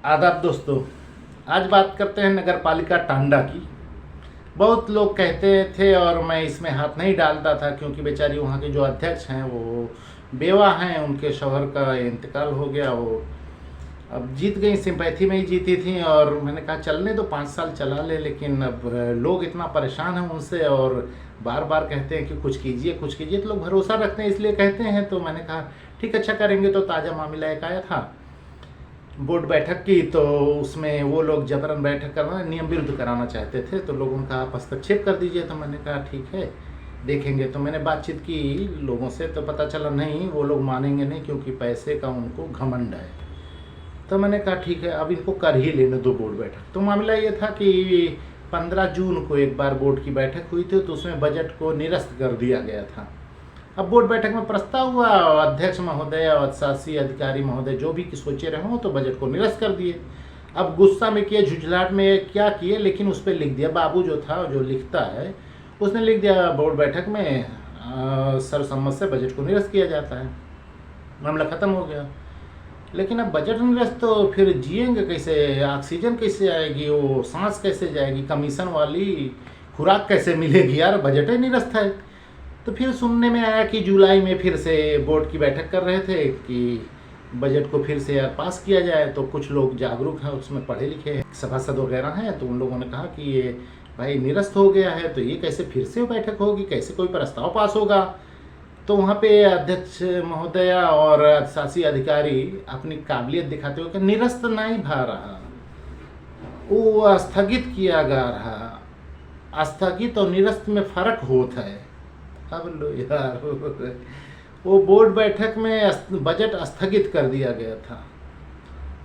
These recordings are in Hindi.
आदाब दोस्तों। आज बात करते हैं नगर पालिका टांडा की। बहुत लोग कहते थे और मैं इसमें हाथ नहीं डालता था क्योंकि बेचारी वहाँ के जो अध्यक्ष हैं वो बेवा हैं, उनके शौहर का इंतकाल हो गया। वो अब जीत गई, सिंपैथी में ही जीती थी और मैंने कहा चलने तो 5 साल चला ले, लेकिन अब लोग इतना परेशान हैं उनसे और बार बार कहते हैं कि कुछ कीजिए कुछ कीजिए, तो लोग भरोसा रखते हैं इसलिए कहते हैं। तो मैंने कहा ठीक, अच्छा करेंगे। तो ताज़ा मामला एक आया था बोर्ड बैठक की, तो उसमें वो लोग जबरन बैठक करना नियम विरुद्ध कराना चाहते थे, तो लोगों ने कहा आप हस्तक्षेप कर दीजिए। तो मैंने कहा ठीक है देखेंगे। तो मैंने बातचीत की लोगों से, तो पता चला नहीं, वो लोग मानेंगे नहीं क्योंकि पैसे का उनको घमंड है। तो मैंने कहा ठीक है, अब इनको कर ही लेने दो बोर्ड बैठक। तो मामला ये था कि 15 जून को एक बार बोर्ड की बैठक हुई थी, तो उसमें बजट को निरस्त कर दिया गया था। अब बोर्ड बैठक में प्रस्ताव हुआ, अध्यक्ष महोदय और शासी अधिकारी महोदय जो भी सोचे रहे हों तो बजट को निरस्त कर दिए। अब गुस्सा में किए, झुंझलाहट में क्या किए, लेकिन उस पर लिख दिया, बाबू जो था जो लिखता है उसने लिख दिया बोर्ड बैठक में सर्वसम्मत से बजट को निरस्त किया जाता है। मामला ख़त्म हो गया। लेकिन अब बजट निरस्त तो फिर जिएंगे कैसे, ऑक्सीजन कैसे आएगी, वो सांस कैसे जाएगी, कमीशन वाली खुराक कैसे मिलेगी यार, बजट ही निरस्त है। तो फिर सुनने में आया कि जुलाई में फिर से बोर्ड की बैठक कर रहे थे कि बजट को फिर से यार पास किया जाए। तो कुछ लोग जागरूक हैं, उसमें पढ़े लिखे सभासद वगैरह हैं, तो उन लोगों ने कहा कि ये भाई निरस्त हो गया है तो ये कैसे फिर से बैठक होगी, कैसे कोई प्रस्ताव पास होगा। तो वहाँ पे अध्यक्ष महोदया और शासी अधिकारी अपनी काबिलियत दिखाते हुए कि निरस्त नहीं भा रहा, वो स्थगित किया जा रहा। स्थगित और निरस्त में फ़र्क होता है। अब लो यार, वो बोर्ड बैठक में बजट स्थगित कर दिया गया था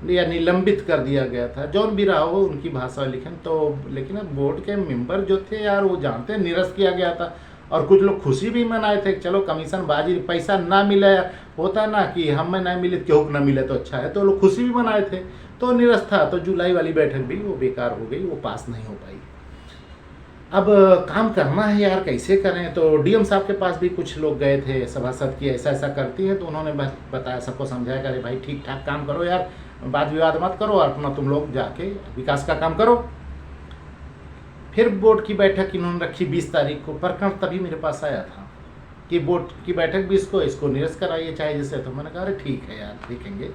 या निलंबित कर दिया गया था, जौन भी रहा हो उनकी भाषा लिखन। तो लेकिन अब बोर्ड के मेंबर जो थे यार वो जानते हैं निरस्त किया गया था, और कुछ लोग खुशी भी मनाए थे, चलो कमीशन बाजी, पैसा ना मिले, होता है ना कि हमें ना मिले केहू ना मिले तो अच्छा है, तो लोग खुशी भी मनाए थे। तो निरस्त था, तो जुलाई वाली बैठक भी वो बेकार हो गई, वो पास नहीं हो पाई। अब काम करना है यार, कैसे करें। तो डीएम साहब के पास भी कुछ लोग गए थे सभासद की ऐसा ऐसा करती है, तो उन्होंने बताया, सबको समझाया कि अरे भाई ठीक ठाक काम करो यार, वाद विवाद मत करो, अपना तुम लोग जाके विकास का काम करो। फिर बोर्ड की बैठक इन्होंने रखी 20 तारीख को। प्रकरण तभी मेरे पास आया था कि बोर्ड की बैठक 20 को, इसको निरस्त कराइए चाहे जिससे। तो मैंने कहा अरे ठीक है यार देखेंगे।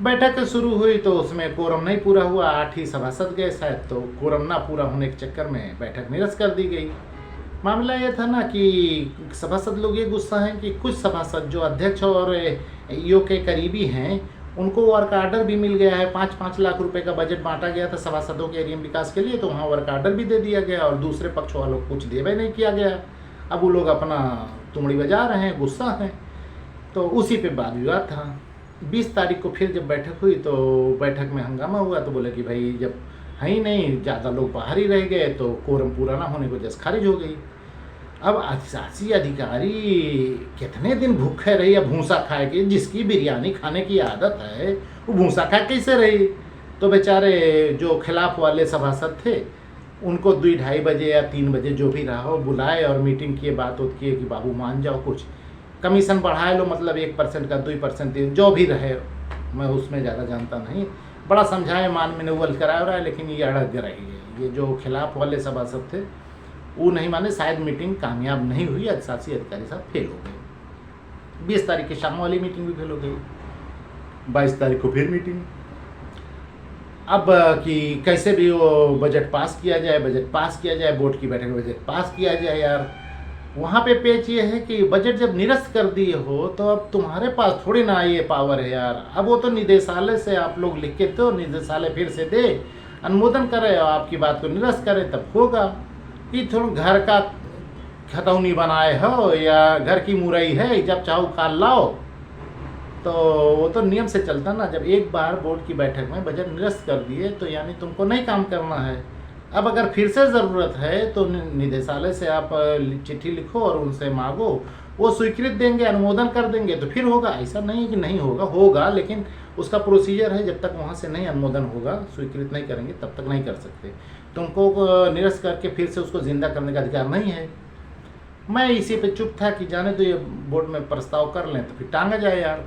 बैठक शुरू हुई तो उसमें कोरम नहीं पूरा हुआ, 8 ही सभासद गए शायद, तो कोरम ना पूरा होने के चक्कर में बैठक निरस्त कर दी गई। मामला ये था ना कि सभासद लोग ये गुस्सा हैं कि कुछ सभासद जो अध्यक्ष और ईओ के करीबी हैं उनको वर्क आर्डर भी मिल गया है। 5-5 लाख रुपए का बजट बांटा गया था सभासदों के एरियम विकास के लिए, तो वहाँ वर्क आर्डर भी दे दिया गया और दूसरे पक्ष वालों को कुछ देवे नहीं किया गया। अब वो लोग अपना तुमड़ी बजा रहे हैं, गुस्सा हैं, तो उसी पे वाद विवाद था। 20 तारीख को फिर जब बैठक हुई तो बैठक में हंगामा हुआ, तो बोले कि भाई जब है ही नहीं, ज़्यादा लोग बाहर ही रह गए, तो कोरम पूरा ना होने को जस खारिज हो गई। अब शासी अधिकारी कितने दिन भूखे रही या भूसा खाए के, जिसकी बिरयानी खाने की आदत है वो भूसा खा कैसे रही। तो बेचारे जो खिलाफ वाले सभासद थे उनको 2-2:30 बजे या 3 बजे जो भी रहा हो बुलाए और मीटिंग किए, बात होती किए कि बाबू मान जाओ, कुछ कमीशन बढ़ाए लो, मतलब 1% का 2% जो भी रहे, मैं उसमें ज़्यादा जानता नहीं। बड़ा समझाए, मान मैनुअल कराया रहा है, लेकिन ये अड़ग रही है। ये जो खिलाफ वाले सभासद थे वो नहीं माने, शायद मीटिंग कामयाब नहीं हुई, शासी अधिकारी साहब फेल हो गए। 20 तारीख की शाम वाली मीटिंग भी फेल हो गई। 22 तारीख को फिर मीटिंग। अब कि कैसे भी वो बजट पास किया जाए, बोर्ड की बैठक में बजट पास किया जाए यार। वहाँ पे पेच ये है कि बजट जब निरस्त कर दिए हो तो अब तुम्हारे पास थोड़ी ना ये पावर है यार। अब वो तो निदेशालय से आप लोग लिख के तो निदेशालय फिर से दे, अनुमोदन करे और आपकी बात को निरस्त करे, तब होगा। ये थोड़ा घर का खतौनी बनाए हो या घर की मुरई है, जब चाहो काल लाओ, तो वो तो नियम से चलता ना। जब एक बार बोर्ड की बैठक में बजट निरस्त कर दिए तो यानी तुमको नहीं काम करना है। अब अगर फिर से ज़रूरत है तो निदेशालय से आप चिट्ठी लिखो और उनसे मांगो, वो स्वीकृत देंगे, अनुमोदन कर देंगे तो फिर होगा। ऐसा नहीं कि नहीं होगा, होगा, लेकिन उसका प्रोसीजर है, जब तक वहाँ से नहीं अनुमोदन होगा, स्वीकृत नहीं करेंगे तब तक नहीं कर सकते। तुमको निरस्त करके फिर से उसको जिंदा करने का अधिकार नहीं है। मैं इसी पे चुप था कि जाने तो ये बोर्ड में प्रस्ताव कर लें तो फिर टांगा जाए यार।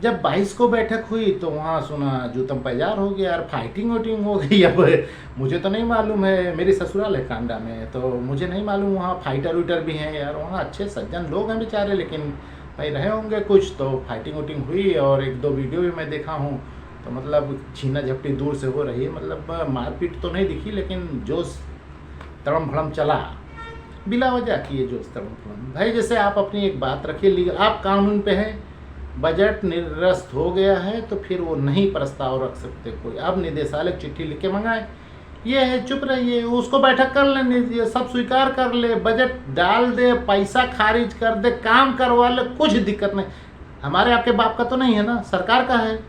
जब 22 को बैठक हुई तो वहाँ सुना जूतम पैजार हो गया यार, फाइटिंग वाइटिंग हो गई। अब मुझे तो नहीं मालूम है, मेरी ससुराल है कांडा में, तो मुझे नहीं मालूम वहाँ फाइटर वाइटर भी हैं यार, वहाँ अच्छे सज्जन लोग हैं बेचारे, लेकिन भाई रहे होंगे कुछ तो फाइटिंग वाइटिंग हुई। और एक दो वीडियो भी मैं देखा हूँ, तो मतलब छीना झपटी दूर से हो रही है, मतलब मारपीट तो नहीं दिखी, लेकिन जोश तड़म भड़म चला, बिला वजह की ये जोश तड़म भड़म। भाई जैसे आप अपनी एक बात रखिए, लीगल आप कानून पे हैं, बजट निरस्त हो गया है तो फिर वो नहीं प्रस्ताव रख सकते कोई। अब निदेशालय चिट्ठी लिख के मंगाए, ये है चुप रहिए, उसको बैठक कर लेने दीजिए, सब स्वीकार कर ले, बजट डाल दे, पैसा खारिज कर दे, काम करवा ले, कुछ दिक्कत नहीं। हमारे आपके बाप का तो नहीं है ना, सरकार का है।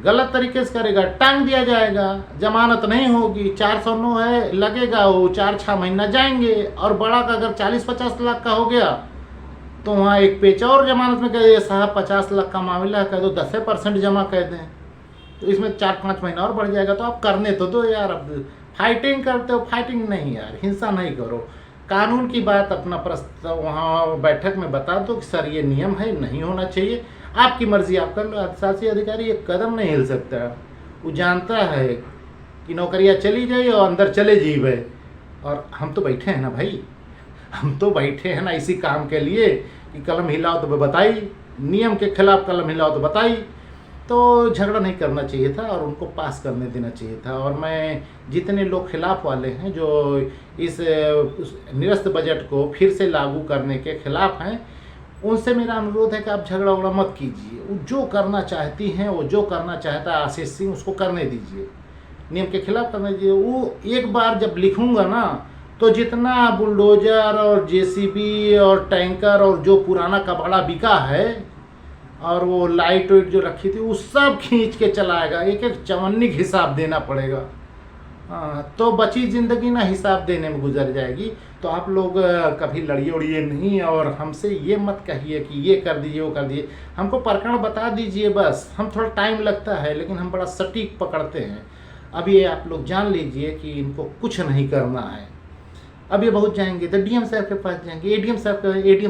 गलत तरीके से करेगा टांग दिया जाएगा, जमानत नहीं होगी, 409 है लगेगा, वो 4-6 महीना जाएंगे। और बड़ा का अगर 40-50 लाख का हो गया तो वहाँ एक पेच और जमानत में कह दिए साहब 50 लाख का मामला है, कह दो 10% जमा कर दें, तो इसमें 4-5 महीना और बढ़ जाएगा। तो आप करने तो दो यार, अब फाइटिंग करते हो, फाइटिंग नहीं यार, हिंसा नहीं करो, कानून की बात अपना प्रस्ताव वहाँ बैठक में बता दो कि सर ये नियम है, नहीं होना चाहिए, आपकी मर्जी आप कर लो। शासी अधिकारी एक कदम नहीं हिल सकता, वो जानता है कि नौकरियाँ चली जाए और अंदर चले जीवे। और हम तो बैठे हैं ना भाई, हम तो बैठे हैं ना इसी काम के लिए कि कलम हिलाओ तो बताई, नियम के खिलाफ कलम हिलाओ तो बताई। तो झगड़ा नहीं करना चाहिए था और उनको पास करने देना चाहिए था। और मैं जितने लोग खिलाफ वाले हैं जो इस निरस्त बजट को फिर से लागू करने के खिलाफ हैं, उनसे मेरा अनुरोध है कि आप झगड़ा उगड़ा मत कीजिए। वो जो करना चाहती हैं, वो जो करना चाहता है आशीष सिंह, उसको करने दीजिए, नियम के खिलाफ करने दीजिए। वो एक बार जब लिखूंगा ना, तो जितना बुलडोजर और जेसीबी और टैंकर और जो पुराना कबाड़ा बिका है और वो लाइट वाइट जो रखी थी, वो सब खींच के चलाएगा, एक एक चवन्नी का हिसाब देना पड़ेगा। तो बची ज़िंदगी ना हिसाब देने में गुजर जाएगी। तो आप लोग कभी लड़िए उड़िए नहीं, और हमसे ये मत कहिए कि ये कर दीजिए वो कर दीजिए, हमको प्रकरण बता दीजिए बस। हम थोड़ा टाइम लगता है लेकिन हम बड़ा सटीक पकड़ते हैं। अब ये आप लोग जान लीजिए कि इनको कुछ नहीं करना है। अब ये बहुत जाएंगे तो डीएम साहब के पास जाएंगे, एडीएम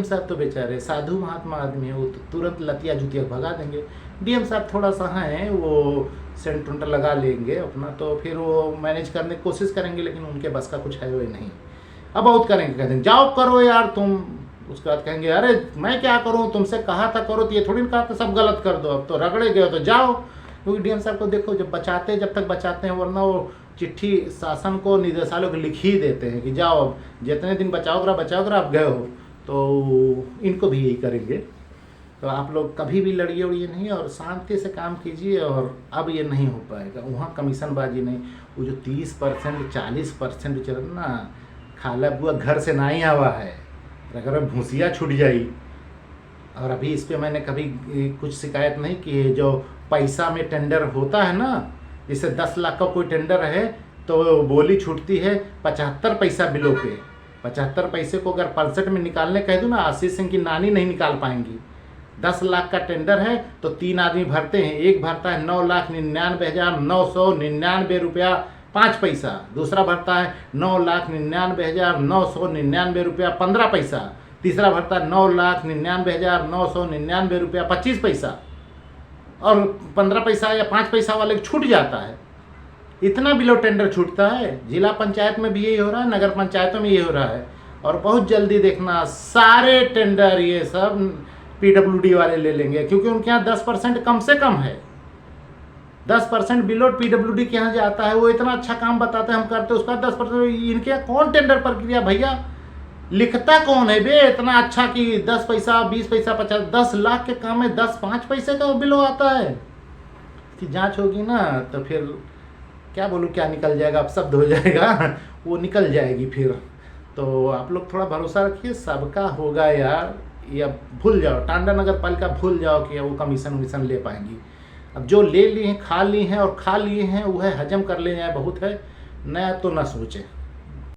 साहब तो बेचारे साधु महात्मा आदमी है, वो तो तुरंत लतिया जुतिया भगा देंगे। डीएम साहब थोड़ा सा हैं, वो सेंट उंटर लगा लेंगे अपना, तो फिर वो मैनेज करने की कोशिश करेंगे, लेकिन उनके बस का कुछ है वो नहीं। अब बहुत करेंगे, कहते हैं जाओ करो यार तुम, उसके बाद कहेंगे अरे मैं क्या करूँ, तुमसे कहा था करो, तो ये थोड़ी ना कहा था सब गलत कर दो, अब तो रगड़े गए तो जाओ। क्योंकि डीएम साहब को देखो जब तक बचाते हैं, वरना वो चिट्ठी शासन को निदेशालय को लिख ही देते हैं कि जाओ अब जितने दिन बचाओ करा आप गए हो। तो इनको भी यही करेंगे। तो आप लोग कभी भी लड़िए उड़िए नहीं और शांति से काम कीजिए। और अब ये नहीं हो पाएगा, वहाँ कमीशनबाजी नहीं, वो जो 30% 40% चल ना, खाला बुआ घर से नहीं आवा है, अगर भूसिया छूट जाई। और अभी इस पर मैंने कभी कुछ शिकायत नहीं की है। जो पैसा में टेंडर होता है ना, जैसे 10 लाख का कोई टेंडर है तो बोली छूटती है 75 पैसा बिलो पे। 75 पैसे को अगर 65 में निकालने कह दूँ ना, आशीष सिंह की नानी नहीं निकाल पाएंगी। 10 लाख का टेंडर है तो 3 आदमी भरते हैं, एक भरता है 9,99,999 रुपया 5 पैसा, दूसरा भरता है 9,99,999 रुपया 15 पैसा, तीसरा भरता है 9,99,999 रुपया 25 पैसा, और 15 पैसा या 5 पैसा वाले को छूट जाता है। इतना बिलो टेंडर छूटता है। जिला पंचायत में भी यही हो रहा है, नगर पंचायतों में ये हो रहा है। और बहुत जल्दी देखना सारे टेंडर ये सब पीडब्ल्यूडी वाले ले लेंगे, क्योंकि उनके यहाँ 10% कम से कम है। 10% बिलो पीडब्ल्यूडी के यहाँ जाता है। वो इतना अच्छा काम बताते हैं, हम करते हैं, उसका 10%। इनके यहाँ कौन टेंडर प्रक्रिया भैया लिखता कौन है बे इतना अच्छा कि 10 पैसा 20 पैसा 50 10 लाख के काम में 10-5 पैसे का बिलो आता है। कि जांच होगी ना तो फिर क्या बोलूँ, क्या निकल जाएगा, अब शब्द हो जाएगा, वो निकल जाएगी फिर। तो आप लोग थोड़ा भरोसा रखिए, सबका होगा यार। ये अब भूल जाओ, टांडा नगर पालिका भूल जाओ कि वो कमीशन ले पाएंगी। अब जो ले ली हैं, खा ली हैं, और खा लिए हैं, वह हजम कर ले जाए बहुत है, नया तो ना सोचे।